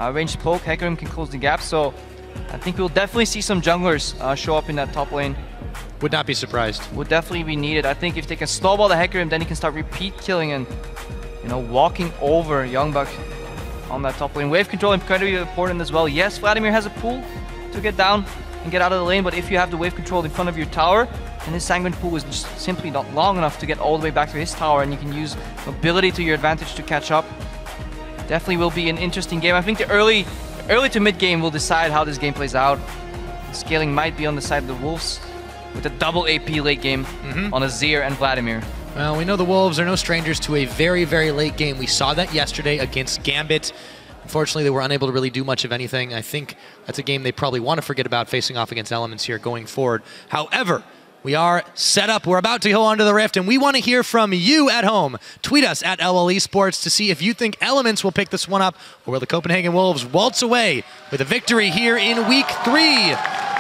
ranged poke. Hecarim can close the gap, so I think we'll definitely see some junglers show up in that top lane. Would not be surprised. Would definitely be needed. I think if they can snowball the Hecarim, then he can start repeat killing and, you know, walking over Youngbuck on that top lane. Wave control incredibly important as well. Yes, Vladimir has a pool to get down and get out of the lane, but if you have the wave control in front of your tower, and his Sanguine pool is just simply not long enough to get all the way back to his tower, and you can use mobility to your advantage to catch up. Definitely will be an interesting game. I think the early to mid game will decide how this game plays out. The scaling might be on the side of the Wolves with a double AP late game on Azir and Vladimir. Well, we know the Wolves are no strangers to a very, very late game. We saw that yesterday against Gambit. Unfortunately, they were unable to really do much of anything. I think that's a game they probably want to forget about facing off against Elements here going forward. However, we are set up. We're about to go onto the Rift, and we want to hear from you at home. Tweet us at LL Esports to see if you think Elements will pick this one up, or will the Copenhagen Wolves waltz away with a victory here in Week 3.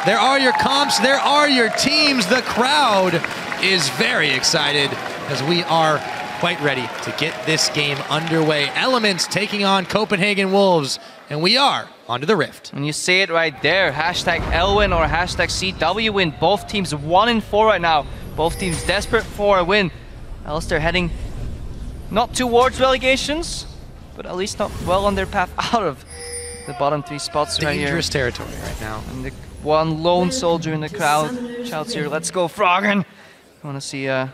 There are your comps. There are your teams. The crowd is very excited as we are quite ready to get this game underway. Elements taking on Copenhagen Wolves, and we are onto the Rift. And you see it right there, hashtag Lwin or hashtag CW win. Both teams 1-4 right now. Both teams desperate for a win. Rolster heading not towards relegations, but at least not well on their path out of the bottom 3 spots right here. Dangerous territory right now. And the one lone soldier in the crowd shouts here, "Let's go, Froggen!" I want to see a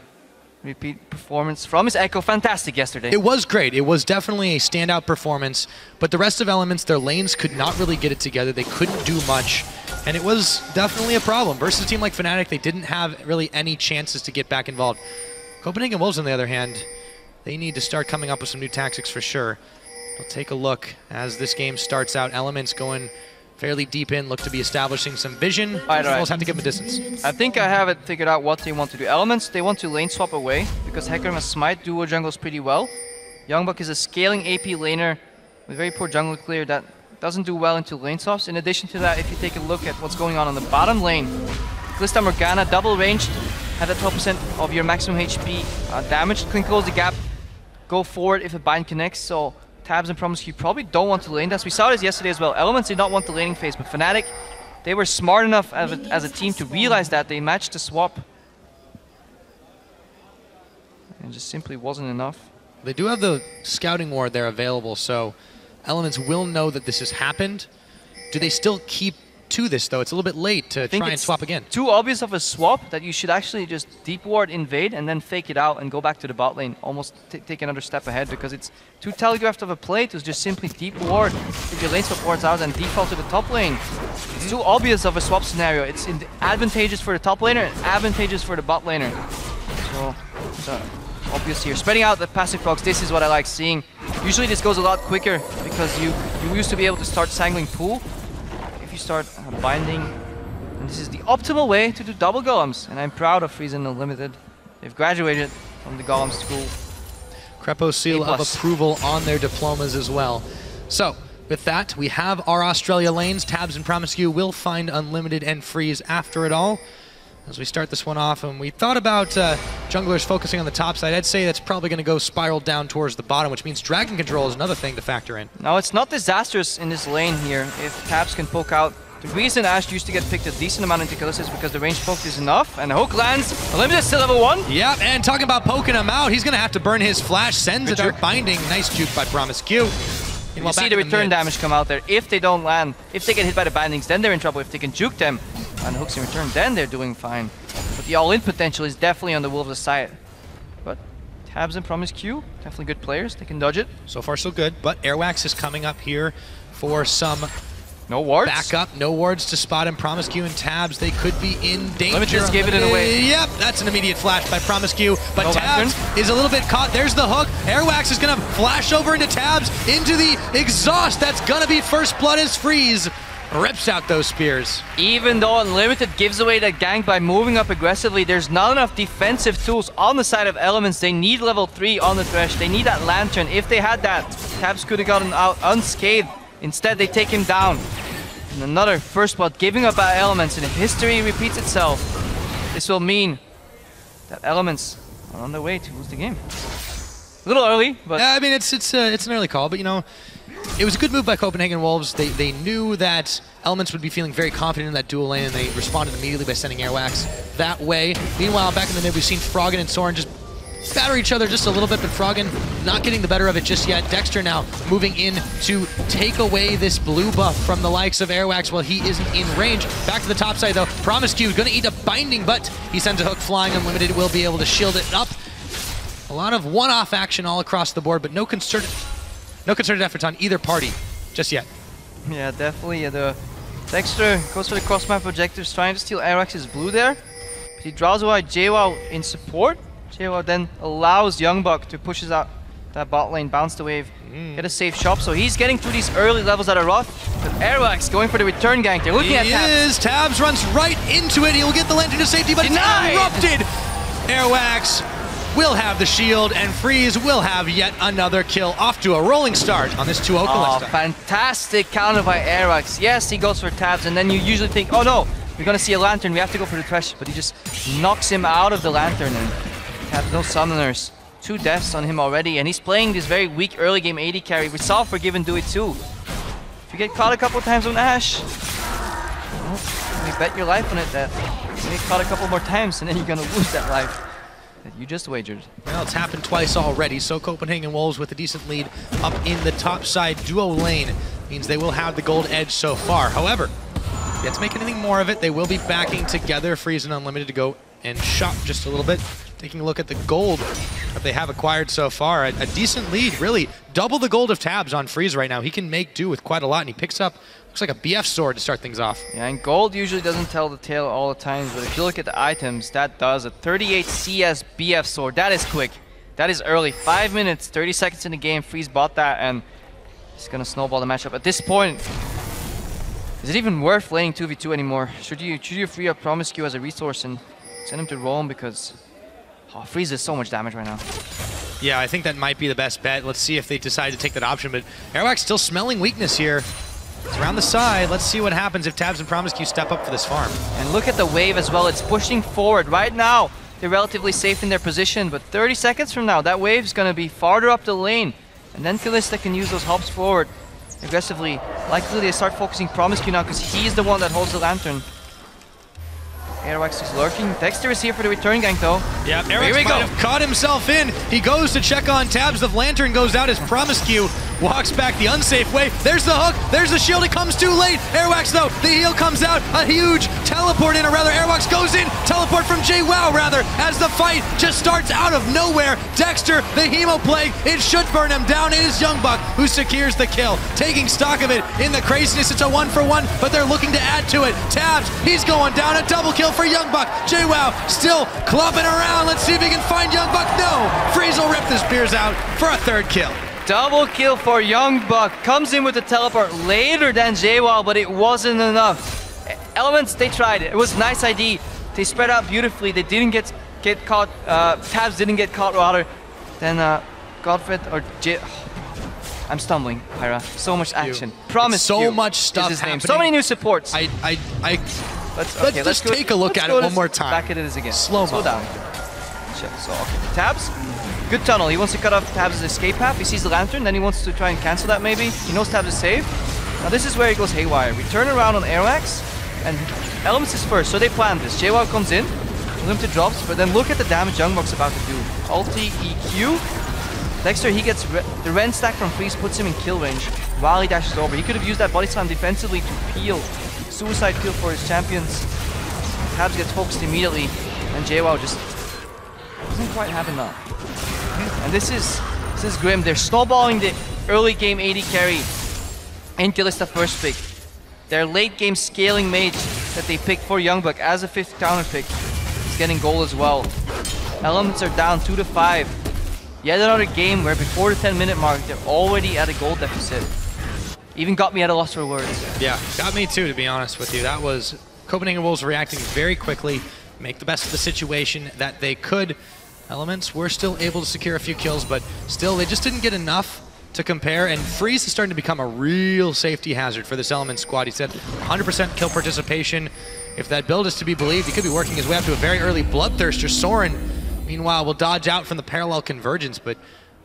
repeat performance from his Echo. Fantastic yesterday. It was great. It was definitely a standout performance, but the rest of Elements, their lanes could not really get it together. They couldn't do much, and it was definitely a problem. Versus a team like Fnatic, they didn't have really any chances to get back involved. Copenhagen Wolves, on the other hand, they need to start coming up with some new tactics for sure. We'll take a look as this game starts out. Elements going fairly deep in, look to be establishing some vision. Wolves have to give them a distance. I think I have it figured out what they want to do. Elements, they want to lane swap away because Hecarim has Smite, duo jungles pretty well. Youngbuck is a scaling AP laner with very poor jungle clear that doesn't do well into lane swaps. In addition to that, if you take a look at what's going on the bottom lane, Glista Morgana, double ranged, have that 12% of your maximum HP damage, can close the gap, go forward if a bind connects. So Tabs and Promise you probably don't want to lane this. We saw this yesterday as well. Elements did not want the laning phase, but Fnatic, they were smart enough as a team to realize that. They matched the swap. It just simply wasn't enough. They do have the scouting ward there available, so Elements will know that this has happened. Do they still keep to this, though? It's a little bit late to try and swap again. Too obvious of a swap that you should actually just deep ward, invade, and then fake it out and go back to the bot lane. Almost take another step ahead, because it's too telegraphed of a play to just simply deep ward, take your lane swap wards out and default to the top lane. It's too obvious of a swap scenario. It's advantageous for the top laner and advantageous for the bot laner. So obvious here. Spreading out the passive procs, this is what I like seeing. Usually this goes a lot quicker because you used to be able to start Sangling Pool. Start binding, and this is the optimal way to do double golems, and I'm proud of Friesen Unlimited. They've graduated from the golem school. Crepo seal of approval on their diplomas as well. So with that, we have our Australia lanes. Tabs and Promiscu will find Unlimited and Freeze after it all. As we start this one off, and we thought about junglers focusing on the top side, I'd say that's probably going to go spiral down towards the bottom, which means dragon control is another thing to factor in. No, it's not disastrous in this lane here if Tabs can poke out. The reason Ashe used to get picked a decent amount into kills is because the range poke is enough, and the hook lands. Unlimited still level 1. Yep, and talking about poking him out, he's going to have to burn his flash, sends a dark binding. Nice juke by Promiscu. You see the return damage come out there. If they don't land, if they get hit by the bindings, then they're in trouble. If they can juke them and hooks in return, then they're doing fine. But the all-in potential is definitely on the Wolves' side. But Tabs and Promiscu, definitely good players. They can dodge it. So far, so good. But Airwax is coming up here for some no wards. Backup, no wards to spot him. Promiscu and Tabs, they could be in danger. Let me just give it away. Yep, that's an immediate flash by Promiscu. But no Tabs is a little bit caught. There's the hook. Airwax is going to flash over into Tabs, into the exhaust. That's going to be first blood as Freeze rips out those spears. Even though Unlimited gives away that gank by moving up aggressively, there's not enough defensive tools on the side of Elements. They need level 3 on the Thresh. They need that Lantern. If they had that, Tabs could have gotten out unscathed. Instead, they take him down. And another first blood giving up at Elements, and if history repeats itself, this will mean that Elements are on their way to lose the game. A little early, but yeah, I mean it's an early call, but you know, it was a good move by Copenhagen Wolves. They knew that Elements would be feeling very confident in that dual lane, and they responded immediately by sending Airwax that way. Meanwhile, back in the mid, we've seen Froggen and Soren just batter each other just a little bit, but Froggen not getting the better of it just yet. Dexter now moving in to take away this blue buff from the likes of Airwax while he isn't in range. Back to the top side though, Promiscu gonna eat a binding, but he sends a hook flying. Unlimited will be able to shield it up. A lot of one-off action all across the board, but no concerted efforts on either party just yet. Yeah, definitely. The Dexter goes for the cross-map objectives, trying to steal Airwax's blue there. But he draws away JWoww in support. JWoww then allows Youngbuck to push out that bot lane, bounce the wave, get a safe shot. So he's getting through these early levels that are rough. But Airwax going for the return gank. They're looking at Tabs. Tabs runs right into it. He'll get the lantern to safety, but Denied. It's interrupted. Airwax will have the shield, and Freeze will have yet another kill. Off to a rolling start on this 2-0 Kalista. Fantastic counter by Airwax. Yes, he goes for Tabs, and then you usually think, oh no, we're gonna see a lantern, we have to go for the Thresh, but he just knocks him out of the lantern, and Tabs, no summoners. 2 deaths on him already, and he's playing this very weak early game AD carry. We saw Forgiven do it too. If you get caught a couple times on Ashe, well, you bet your life on it that you get caught a couple more times, and then you're gonna lose that life that you just wagered. Well, it's happened twice already, so Copenhagen Wolves with a decent lead up in the top side duo lane means they will have the gold edge so far. However, yet to make anything more of it, they will be backing together. Freeze and Unlimited to go and shop just a little bit. Taking a look at the gold that they have acquired so far, a decent lead, really. Double the gold of Tabs on Freeze right now. He can make do with quite a lot, and he picks up, looks like a BF sword to start things off. Yeah, and gold usually doesn't tell the tale all the times, but if you look at the items, that does. A 38 CS BF sword, that is quick. That is early. 5 minutes, 30 seconds in the game, Freeze bought that, and he's gonna snowball the matchup. At this point, is it even worth laning 2v2 anymore? Should you free up Promiscu as a resource and send him to roam, because Freeze does so much damage right now. Yeah, I think that might be the best bet. Let's see if they decide to take that option, but Airwax still smelling weakness here. It's around the side. Let's see what happens if Tabs and Promiscu step up for this farm. And look at the wave as well. It's pushing forward. Right now, they're relatively safe in their position, but 30 seconds from now, that wave's going to be farther up the lane. And then Kalista can use those hops forward aggressively. Likely they start focusing Promiscu now because he's the one that holds the lantern. Airwax is lurking. Dexter is here for the return gank though. Yeah, Airwax might have caught himself in. He goes to check on Tabs. The lantern goes out as Promiscu walks back the unsafe way. There's the hook. There's the shield. It comes too late. Airwax though, the heal comes out. A huge teleport in, or rather Airwax goes in. Teleport from JWoww rather, as the fight just starts out of nowhere. Dexter, the Hemo Plague, it should burn him down. It is Youngbuck who secures the kill. Taking stock of it in the craziness. It's a 1-for-1, but they're looking to add to it. Tabs, he's going down. A double kill for Youngbuck. JWoww still clumping around. Let's see if he can find Youngbuck. No! Freeze will rip the spears out for a 3rd kill. Double kill for Youngbuck. Comes in with the teleport later than JWoww, but it wasn't enough. Elements, they tried it. It was nice ID. They spread out beautifully. They didn't get caught. Tabs didn't get caught rather. Then Godfred or I'm stumbling, Pyra. So much action. Promise so much stuff happening. So many new supports. Let's take a look at it one more time. Back at it again. Slow down. Check. So okay. Tabs. Good tunnel. He wants to cut off Tabs' escape path. He sees the lantern, then he wants to try and cancel that maybe. He knows Tabs is safe. Now this is where he goes haywire. We turn around on Airwax, and Elements is first, so they planned this. JWoww comes in, limited drops, but then look at the damage Youngbuck's about to do. Ulti, EQ. Dexter, he gets the Ren stack from Freeze, puts him in kill range while he dashes over. He could have used that body slam defensively to peel. Suicide kill for his champions. Tabs gets focused immediately, and JWoww just doesn't quite have enough. And this is grim. They're snowballing the early game AD carry in Kalista first pick. Their late game scaling mage that they picked for Youngbuck as a 5th counter pick is getting gold as well. Elements are down 2-5. Yet another game where before the 10-minute mark, they're already at a gold deficit. Even got me at a loss for words. Yeah, got me too, to be honest with you. That was Copenhagen Wolves reacting very quickly, make the best of the situation that they could. Elements were still able to secure a few kills, but still, they just didn't get enough to compare, and Freeze is starting to become a real safety hazard for this Element squad. He said 100% kill participation. If that build is to be believed, he could be working his way up to a very early Bloodthirster. Soren, meanwhile, will dodge out from the parallel convergence, but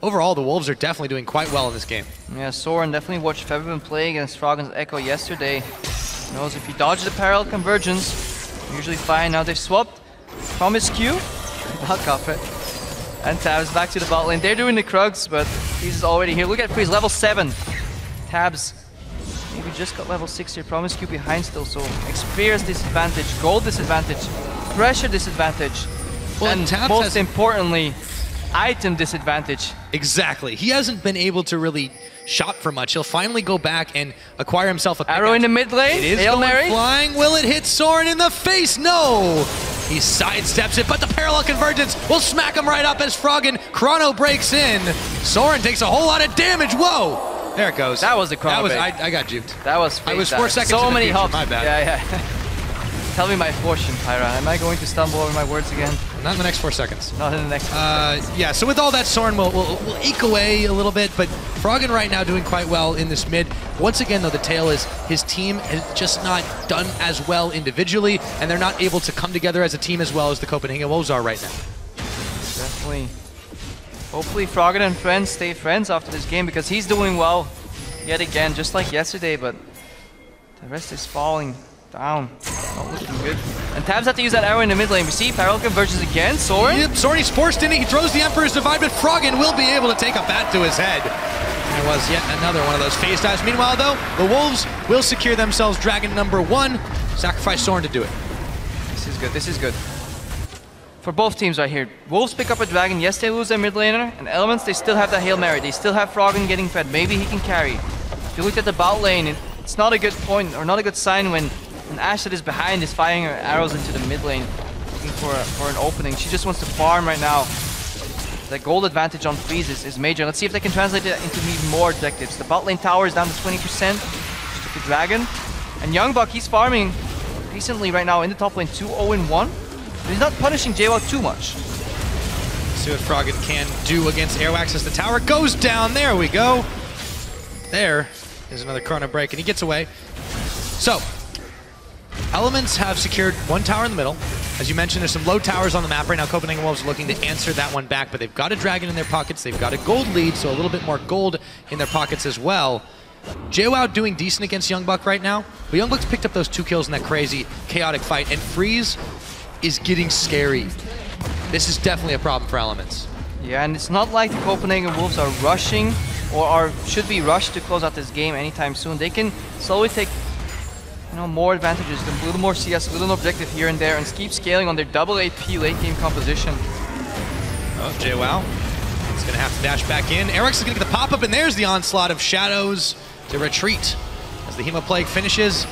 overall, the Wolves are definitely doing quite well in this game. Yeah, Soren definitely watched Featherman play against Froggen's Echo yesterday. Knows if you dodge the parallel convergence, usually fine. Now they've swapped Promiscue, back off it, and Tabs back to the bot lane. They're doing the Krugs, but he's already here. Look at Freeze, level 7. Tabs maybe just got level 6 here. Promiscue behind still, so experience disadvantage, gold disadvantage, pressure disadvantage, well, and Tabs most importantly, item disadvantage. Exactly. He hasn't been able to really shop for much. He'll finally go back and acquire himself a arrow in the mid lane. It is Hail Mary. Flying. Will it hit Soren in the face? No! He sidesteps it, but the parallel convergence will smack him right up as Froggen Chrono breaks in. Soren takes a whole lot of damage. Whoa! There it goes. That was the Chrono. I got juked. That was fake. I was 4 seconds so in the many future. hops. My bad. Yeah. Tell me my fortune, Pyra. Am I going to stumble over my words again? Not in the next 4 seconds. Not in the next 4 seconds. Yeah, so with all that, Soren will eke away a little bit, but Froggen right now doing quite well in this mid. Once again, though, the tale is his team has just not done as well individually, and they're not able to come together as a team as well as the Copenhagen Wolves are right now. Definitely. Hopefully Froggen and friends stay friends after this game, because he's doing well yet again, just like yesterday, but the rest is falling down. Not looking good. And Tabs had to use that arrow in the mid lane. We see parallel converges again. Soren? Yep, Soren, he's forced in it. He throws the Emperor's Divide, but Froggen will be able to take a bat to his head. There was yet another one of those phase dives. Meanwhile, though, the Wolves will secure themselves Dragon number 1. Sacrifice Soren to do it. This is good. This is good. For both teams right here. Wolves pick up a Dragon. Yes, they lose their mid laner. And Elements, they still have that Hail Mary. They still have Froggen getting fed. Maybe he can carry. If you look at the bot lane, it's not a good point or not a good sign when Ashe that is behind is firing her arrows into the mid lane, looking for an opening. She just wants to farm right now. The gold advantage on Freeze is major. Let's see if they can translate it into even more objectives. The bot lane tower is down to 20%. Just took the Dragon. And Youngbuck, he's farming decently right now in the top lane, 2-0-1. But he's not punishing JWoww too much. Let's see what Froggen can do against Airwax as the tower goes down. There we go. There is another Chrono break, and he gets away. So, Elements have secured 1 tower in the middle. As you mentioned, there's some low towers on the map right now. Copenhagen Wolves are looking to answer that one back, but they've got a Dragon in their pockets. They've got a gold lead, so a little bit more gold in their pockets as well. JWoww doing decent against Youngbuck right now, but Youngbuck's picked up those 2 kills in that crazy, chaotic fight, and Freeze is getting scary. This is definitely a problem for Elements. Yeah, and it's not like the Copenhagen Wolves are rushing or should be rushed to close out this game anytime soon. They can slowly take more advantages, a little more CS, a little objective here and there, and keep scaling on their double AP late game composition. Oh, JWoww is going to have to dash back in. Eric's is going to get the pop-up, and there's the onslaught of Shadows to retreat. As the Hemoplague finishes,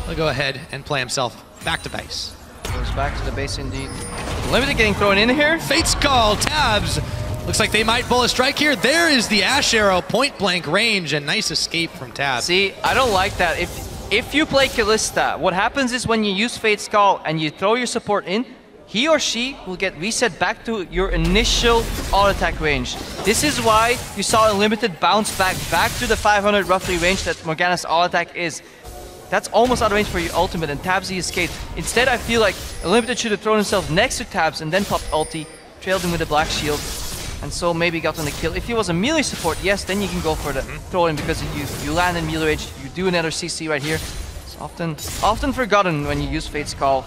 he'll go ahead and play himself back to base. Goes back to the base indeed. Limited getting thrown in here. Fate's Call, Tabs. Looks like they might pull a strike here. There is the Ashe Arrow, point blank range, and nice escape from Tabs. See, I don't like that. If you play Kalista, what happens is when you use Fate's Call and you throw your support in, he or she will get reset back to your initial auto attack range. This is why you saw a limited bounce back to the 500 roughly range that Morgana's auto attack is. That's almost out of range for your ultimate, and Tabsy escaped. Instead, I feel like Unlimited should have thrown himself next to Tabs and then popped ulti, trailed him with a black shield, and so maybe got on the kill. If he was a melee support, yes, then you can go for the throw-in because you land in melee range, you do another CC right here. It's often forgotten when you use Fate's Call.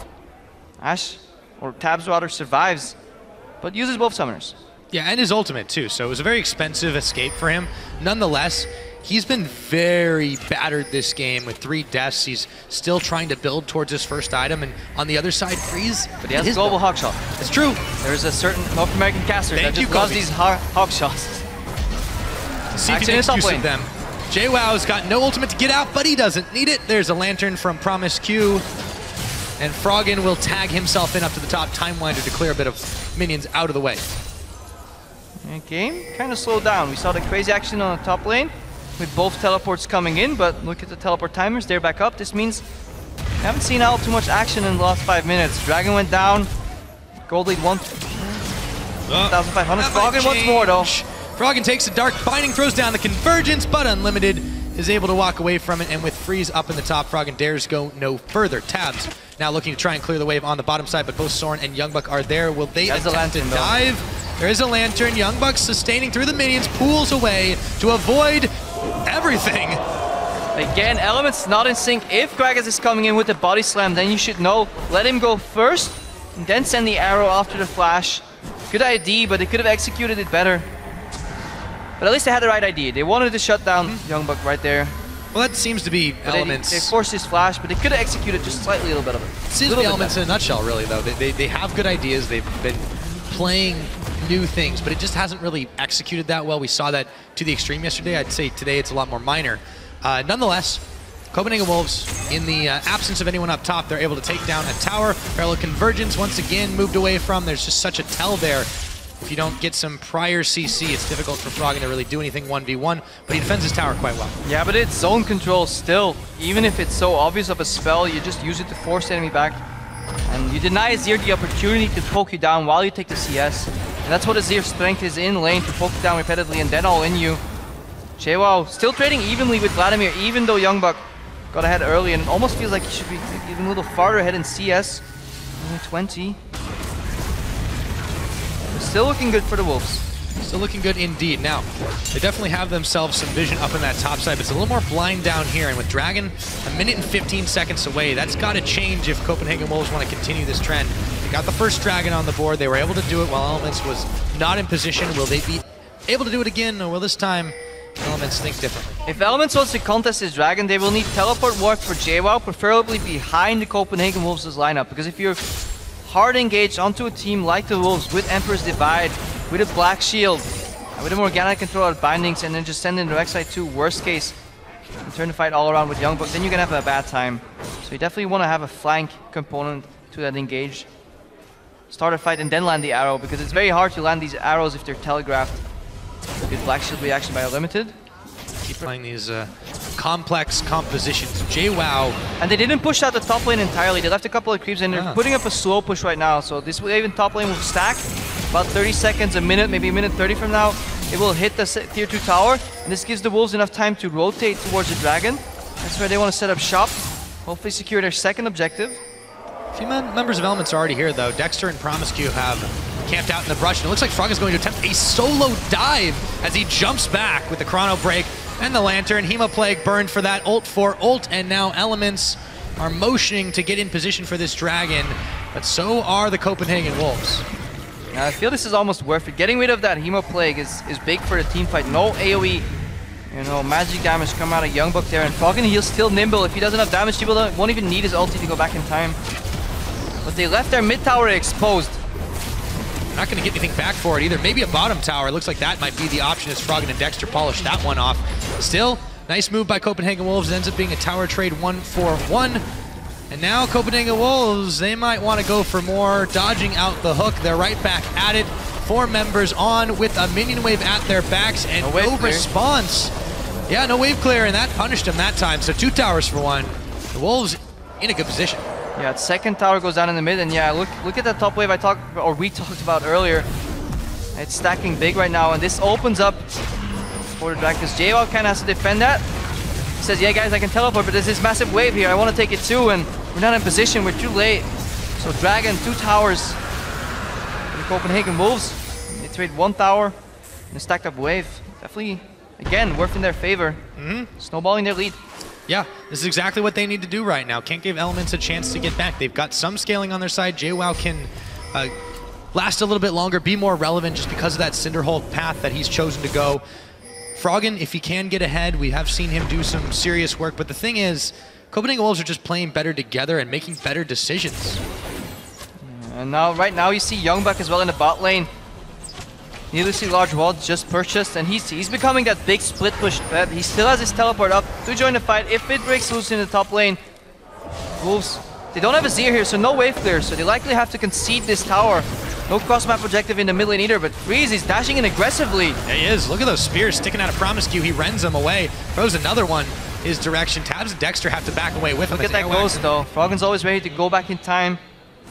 Ashe, or Tabs rather, survives, but uses both summoners. Yeah, and his ultimate too, so it was a very expensive escape for him. Nonetheless, he's been very battered this game with 3 deaths. He's still trying to build towards his first item, and on the other side, Freeze. But he has a global hawk shot. It's true. There's a certain North American caster that just loves these hawk shots. See if he makes use of them. JWoww's got no ultimate to get out, but he doesn't need it. There's a lantern from Promiscue, and Froggen will tag himself in up to the top time winder to clear a bit of minions out of the way. Game kind of slowed down. We saw the crazy action on the top lane with both teleports coming in, but look at the teleport timers, they're back up. This means we haven't seen all too much action in the last 5 minutes. Dragon went down, gold lead 1,500. Froggen once more though. Froggen takes a dark binding, throws down the convergence, but Unlimited is able to walk away from it, and with Freeze up in the top, Froggen dares go no further. Tabs now looking to try and clear the wave on the bottom side, but both Soren and Youngbuck are there. Will they attempt to dive? There is a Lantern. Youngbuck sustaining through the minions, pulls away to avoid everything. Again, Element's not in sync. If Gragas is coming in with the body slam, then you should know. Let him go first, and then send the arrow after the flash. Good idea, but they could have executed it better. But at least they had the right idea. They wanted to shut down Youngbuck right there. Well, that seems to be Elements. They forced his flash, but they could have executed just slightly a little bit of it. It seems to be Elements in a nutshell, really, though. They have good ideas. They've been playing new things, but it just hasn't really executed that well. We saw that to the extreme yesterday. I'd say today it's a lot more minor. Nonetheless, Copenhagen Wolves, in the absence of anyone up top, they're able to take down a tower. Parallel Convergence once again moved away from. There's just such a tell there. If you don't get some prior CC, it's difficult for Froggen to really do anything 1v1, but he defends his tower quite well. Yeah, but it's zone control still. Even if it's so obvious of a spell, you just use it to force the enemy back. And you deny Azir the opportunity to poke you down while you take the CS. And that's what Azir's strength is in lane, to poke you down repeatedly and then all in you. Qiao still trading evenly with Vladimir, even though Youngbuck got ahead early, and it almost feels like he should be even a little farther ahead in CS. Only 20. Still looking good for the Wolves. Still looking good indeed. Now, they definitely have themselves some vision up in that top side, but it's a little more blind down here. And with Dragon a minute and 15 seconds away, that's got to change if Copenhagen Wolves want to continue this trend. They got the first Dragon on the board. They were able to do it while Elements was not in position. Will they be able to do it again, or will this time Elements think differently? If Elements wants to contest this Dragon, they will need teleport warp for JWoww, preferably behind the Copenhagen Wolves' lineup. Because if you're hard engaged onto a team like the Wolves with Emperor's Divide, with a Black Shield, with a Morgana control out bindings, and then just send in the Rek'Sai 2, worst case, and turn the fight all around with Youngbuck, then you're gonna have a bad time. So you definitely want to have a flank component to that engage. Start a fight and then land the arrow, because it's very hard to land these arrows if they're telegraphed. Good Black Shield reaction by a limited. Keep playing these complex compositions. JWoww. And they didn't push out the top lane entirely. They left a couple of creeps and they're putting up a slow push right now. So this wave in top lane will stack. About 30 seconds, a minute, maybe a minute 30 from now, it will hit the tier 2 tower. And this gives the Wolves enough time to rotate towards the Dragon. That's where they want to set up shop. Hopefully secure their second objective. A few members of Elements are already here though. Dexter and Promiscu have camped out in the brush. And it looks like Frog is going to attempt a solo dive as he jumps back with the Chrono Break and the Lantern. Hemoplague burned for that, ult for ult, and now Elements are motioning to get in position for this Dragon, but so are the Copenhagen Wolves. Now, I feel this is almost worth it. Getting rid of that Hemoplague is big for the team fight. No AoE, magic damage come out of Youngbuck there, and Froggen, he's still nimble. If he doesn't have damage, he won't even need his ulti to go back in time. But they left their mid tower exposed. Not going to get anything back for it either. Maybe a bottom tower. It looks like that might be the option as Froggen and Dexter polish that one off. Still, nice move by Copenhagen Wolves. It ends up being a tower trade 1-for-1. And now Copenhagen Wolves, they might want to go for more. Dodging out the hook. They're right back at it. 4 members on with a minion wave at their backs and no response. Yeah, no wave clear, and that punished them that time. So 2 towers for 1. The Wolves in a good position. Yeah, second tower goes down in the mid, and yeah, look at that top wave we talked about earlier. It's stacking big right now, and this opens up for the Dragon, because JWoww kind of has to defend that. He says, yeah guys, I can teleport, but there's this massive wave here, I want to take it too, and we're not in position, we're too late. So Dragon, 2 towers for the Copenhagen Wolves. They trade 1 tower and a stacked up wave. Definitely, again, worked in their favor. Snowballing their lead. Yeah, this is exactly what they need to do right now. Can't give Elements a chance to get back. They've got some scaling on their side. JWoww can last a little bit longer, be more relevant just because of that Cinderhold path that he's chosen to go. Froggen, if he can get ahead, we have seen him do some serious work. But the thing is, Copenhagen Wolves are just playing better together and making better decisions. And now, right now, you see Youngbuck as well in the bot lane. Needlessly large wall just purchased, and he's becoming that big split push threat. He still has his teleport up to join the fight. If it breaks loose in the top lane, Wolves, they don't have Azir here, so no wave clear, so they likely have to concede this tower. No cross-map objective in the mid lane either, but Freeze is dashing in aggressively. Yeah, he is. Look at those spears sticking out of Promiscu. He rends them away, throws another one his direction. Tabs and Dexter have to back away with him. Look at that ghost though. Froggen's always ready to go back in time.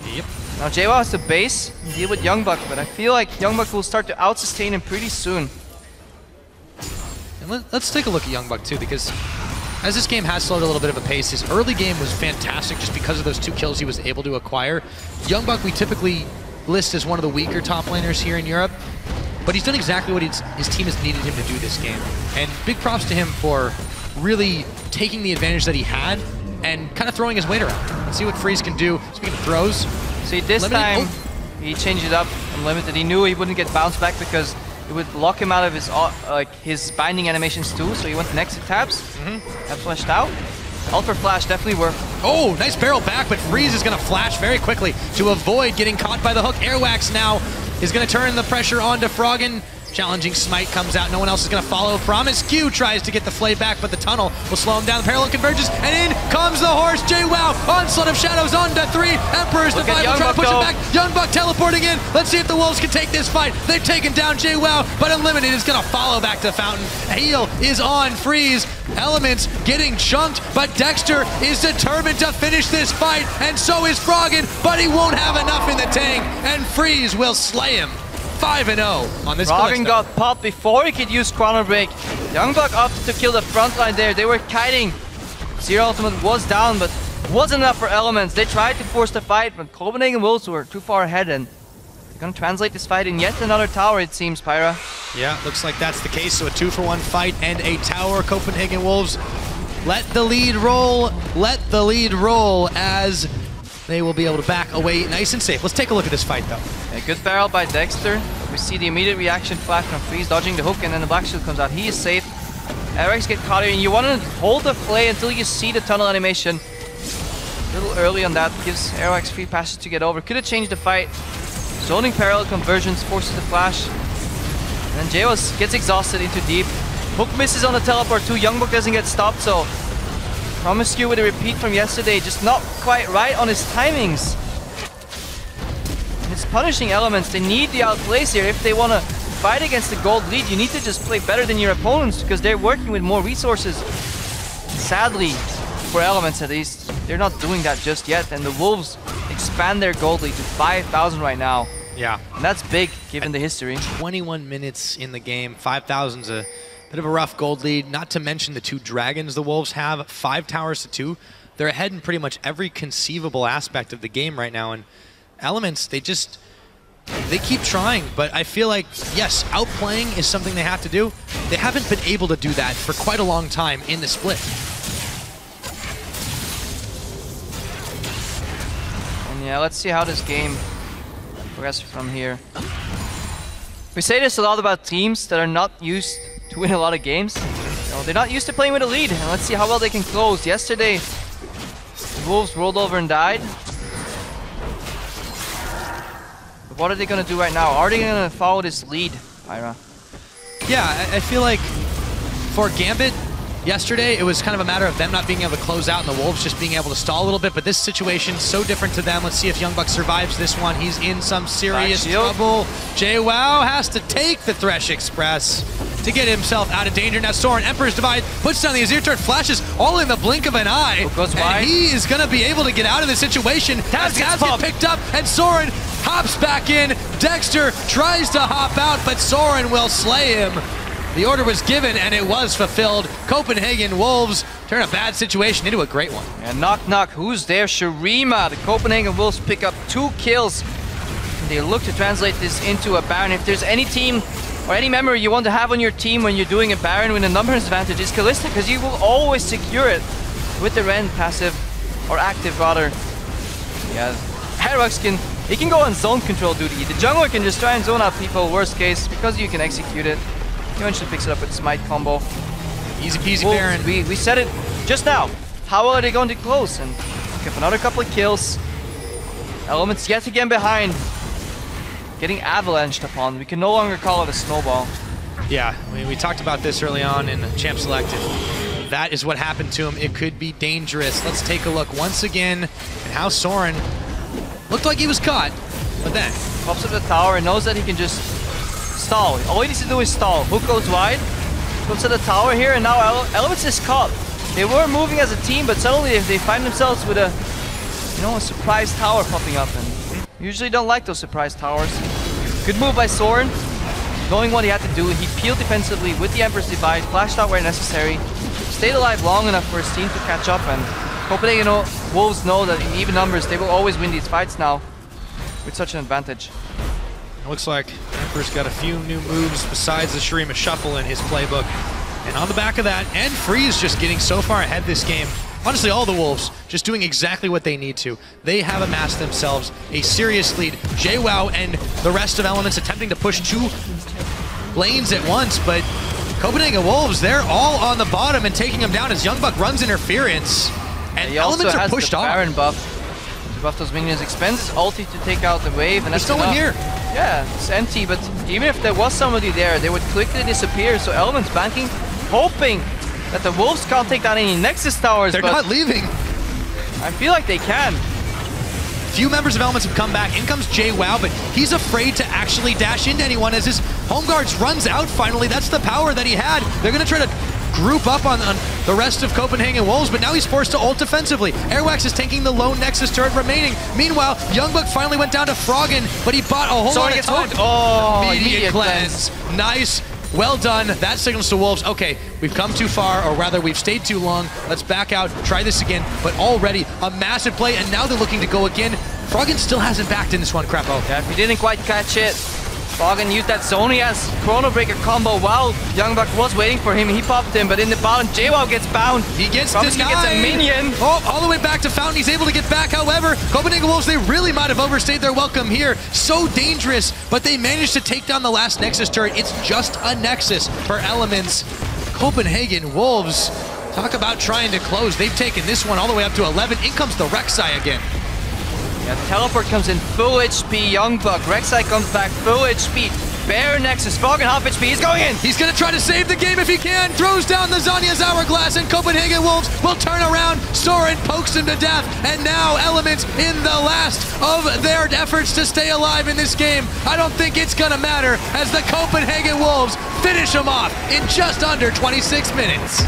Yep. Now JWoww has to base and deal with Youngbuck, but I feel like Youngbuck will start to out-sustain him pretty soon. And let's take a look at Youngbuck too, because as this game has slowed a little bit of a pace, his early game was fantastic just because of those 2 kills he was able to acquire. Youngbuck, we typically list as one of the weaker top laners here in Europe, but he's done exactly what his team has needed him to do this game. And big props to him for really taking the advantage that he had and kind of throwing his weight around. Let's see what Freeze can do. Speaking of throws. See, this time he changed it up unlimited. He knew he wouldn't get bounced back because it would lock him out of his binding animations too, so he went next to Tabs. Tabs flashed out. Ultra Flash definitely worked. Oh, nice barrel back, but Freeze is going to flash very quickly to avoid getting caught by the hook. Airwax now is going to turn the pressure onto Froggen. Challenging Smite comes out. No one else is going to follow. Promise Q tries to get the flay back, but the tunnel will slow him down. The parallel converges, and in comes the horse. JWoww, Onslaught of Shadows onto 3. Emperor's Divide will try to push it back. Youngbuck teleporting in. Let's see if the Wolves can take this fight. They've taken down JWoww, but Unlimited is going to follow back to the fountain. Heal is on Freeze. Elements getting chunked, but Dexter is determined to finish this fight, and so is Froggen, but he won't have enough in the tank, and Freeze will slay him. 5-0 on this. Froggen got popped before he could use Chrono Break. Youngbuck opted to kill the front line there. They were kiting. Zero Ultimate was down, but wasn't enough for Elements. They tried to force the fight, but Copenhagen Wolves were too far ahead, and they're gonna translate this fight in yet another tower, it seems, Pyra. Yeah, looks like that's the case. So a 2-for-1 fight and a tower. Copenhagen Wolves let the lead roll. Let the lead roll as they will be able to back away nice and safe. Let's take a look at this fight, though. A good barrel by Dexter. We see the immediate reaction flash from Freeze, dodging the hook, and then the Black Shield comes out. He is safe. Erics get caught here, and you want to hold the play until you see the tunnel animation. A little early on that, gives Erics free passes to get over. Could have changed the fight. Zoning parallel conversions, forces the flash. And then JWoww gets exhausted into deep. Hook misses on the teleport too. Youngbuck doesn't get stopped, so Promiscu with a repeat from yesterday, just not quite right on his timings. And it's punishing Elements. They need the outplays here. If they want to fight against the gold lead, you need to just play better than your opponents because they're working with more resources. Sadly, for Elements at least, they're not doing that just yet. And the Wolves expand their gold lead to 5,000 right now. Yeah. And that's big given the history. 21 minutes in the game. 5,000's a bit of a rough gold lead, not to mention the 2 dragons the Wolves have, 5 towers to 2. They're ahead in pretty much every conceivable aspect of the game right now, and Elements, they keep trying, but I feel like, yes, outplaying is something they have to do. They haven't been able to do that for quite a long time in the split. And yeah, let's see how this game progresses from here. We say this a lot about teams that are not used to win a lot of games. You know, they're not used to playing with a lead, and let's see how well they can close. Yesterday, the Wolves rolled over and died. But what are they going to do right now? Are they going to follow this lead, Pyra? Yeah, I feel like for Gambit, yesterday, it was kind of a matter of them not being able to close out and the Wolves just being able to stall a little bit, but this situation is so different to them. Let's see if Youngbuck survives this one. He's in some serious trouble. JWoww has to take the Thresh Express to get himself out of danger. Now Soren, Emperor's Divide, puts down the Azir Turret, flashes all in the blink of an eye. And he is going to be able to get out of the situation. Tabs gets picked up, and Soren hops back in. Dexter tries to hop out, but Soren will slay him. The order was given, and it was fulfilled. Copenhagen Wolves turn a bad situation into a great one. And knock knock, who's there? Shurima. The Copenhagen Wolves pick up 2 kills. And they look to translate this into a Baron. If there's any team or any member you want to have on your team when you're doing a Baron with a numbers advantage, it's Kalista, because you will always secure it with the Ren passive, or active rather. Yeah, Herux he can go on zone control duty. The jungler can just try and zone out people, worst case, because you can execute it. He eventually picks it up with Smite combo. Easy peasy Baron. We said it just now. How are they going to close? And pick up another couple of kills. Elements yet again behind. Getting avalanched upon. We can no longer call it a snowball. Yeah, we talked about this early on in Champ Select. That is what happened to him. It could be dangerous. Let's take a look once again at how Soren looked like he was caught, but then pops up the tower and knows that he can just stall. All he needs to do is stall. Hook goes wide, goes to the tower here, and now Elements is caught. They were moving as a team, but suddenly they find themselves with a surprise tower popping up, and usually don't like those surprise towers. Good move by Soren, knowing what he had to do. He peeled defensively with the Emperor's Divide, flashed out where necessary, stayed alive long enough for his team to catch up, and Copenhagen Wolves know that in even numbers they will always win these fights now. with such an advantage. It looks like Emperor's got a few new moves besides the Shurima Shuffle in his playbook. And on the back of that, and Freeze just getting so far ahead this game. Honestly, all the Wolves just doing exactly what they need to. They have amassed themselves a serious lead. JWoww and the rest of Elements attempting to push 2 lanes at once, but Copenhagen Wolves, they're all on the bottom and taking them down as Youngbuck runs interference. And Elements are pushed off. Baron buff. To buff those minions, expends his ulti to take out the wave, and there's no one here. Yeah, it's empty, but even if there was somebody there, they would quickly disappear, so Elements banking, hoping that the Wolves can't take down any Nexus towers. They're not leaving. I feel like they can. Few members of Elements have come back. In comes JWoww, but he's afraid to actually dash into anyone as his home guards runs out finally. That's the power that he had. They're going to try to group up on the rest of Copenhagen Wolves, but now he's forced to ult defensively. Airwax is tanking the lone Nexus turret remaining. Meanwhile, Youngbuck finally went down to Froggen, but he bought a whole lot of time. Oh, immediate cleanse. Nice. Well done. That signals to Wolves, okay, we've come too far, or rather we've stayed too long. Let's back out, try this again. But already a massive play, and now they're looking to go again. Froggen still hasn't backed in this one, Crapo. Yeah, if he didn't quite catch it, Froggen used that Zonia's Chrono Breaker combo while Youngbuck was waiting for him. He popped him, but in the bottom, JWoww gets bound. He gets denied. He gets a minion. Oh, all the way back to Fountain. He's able to get back. However, Copenhagen Wolves, they really might have overstayed their welcome here. So dangerous, but they managed to take down the last Nexus turret. It's just a Nexus for Elements. Copenhagen Wolves, talk about trying to close. They've taken this one all the way up to 11. In comes the Rek'Sai again. Yeah, Teleport comes in full HP, Youngbuck. Rek'Sai comes back full HP. Bare Nexus, Froggen half HP, he's going in! He's gonna try to save the game if he can, throws down the Zhonya's Hourglass, and Copenhagen Wolves will turn around. Soren pokes him to death, and now Elements in the last of their efforts to stay alive in this game. I don't think it's gonna matter as the Copenhagen Wolves finish him off in just under 26 minutes.